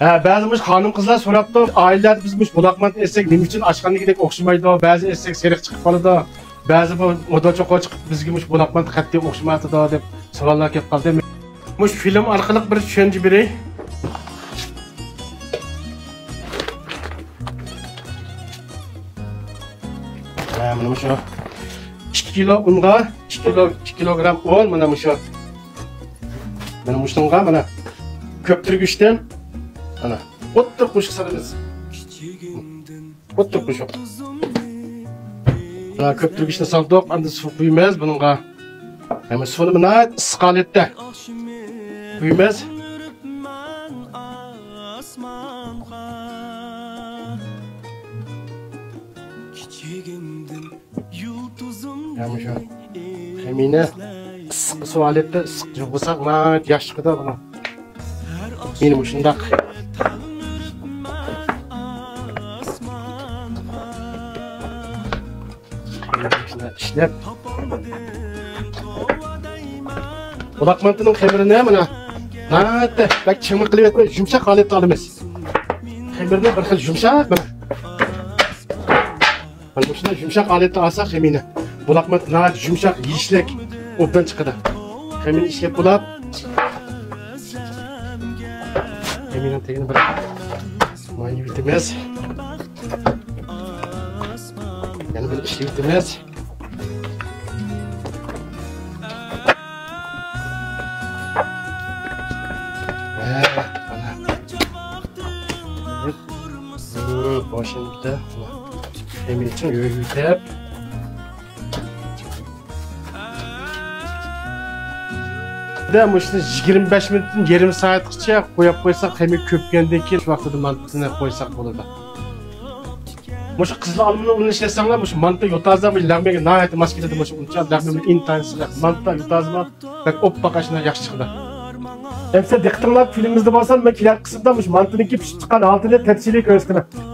Bazı hanım kızlar soraptı, aileler bizmiş bulakmant etsek nima uchun oshxonagidek o'xshamaydi, ba'zi etsek seriq chiqib qoladi, ba'zi bu modacho'qa chiqib bizga bulakmant qat'iy o'xshamaydi deb savollar kelib qoldi. Mush film orqali bir tushuncha beray. Mana shu 2 kilo unga 2 kilogram un, mana shu. Mana shunga mana köptürgüçten ana otur kuşu sarınız. Otur kuşu. Ana köptürgüçten saldık, anda su koymayız bununla. Hemen suyunu buna ıskalette koymayız. Hemen şu hemine ısık su alette ısık yoksa yaşlı da buna. Benim şundak. İşlep. Bulakmantının xemirini mana. Nate, bak çımık qilib etmay, yumshoq holatda olamiz. Xemirini bir xil yumshoq mana. Mana shunday yumshoq holatda olsa xemini. Bulakmant nat yumshoq, yishlik o'bdan chiqadi. Xemini ishlab bo'lib Emin tegini bir mayı bitemez. Yani bir işi bitemez. Başında Emin için yürüyüp de işte 25 minutun yarım saatçe koyup koysak hem köpkenden keyin şu vaqtida mantini qo'ysak bo'ladi. Mush qizil olmani uni ishlasanlar, mush mantni yotazam, lagmaga nayat maskilada mush uncha lagmaga intensiv mantni yotazma, bak oppoqashna yaxshi chiqdi. Hepsi diqqatinglar filmimizda bo'lsa, men kelar qismda mush mantini pishib chiqqan holatini tafsiliy ko'rsataman.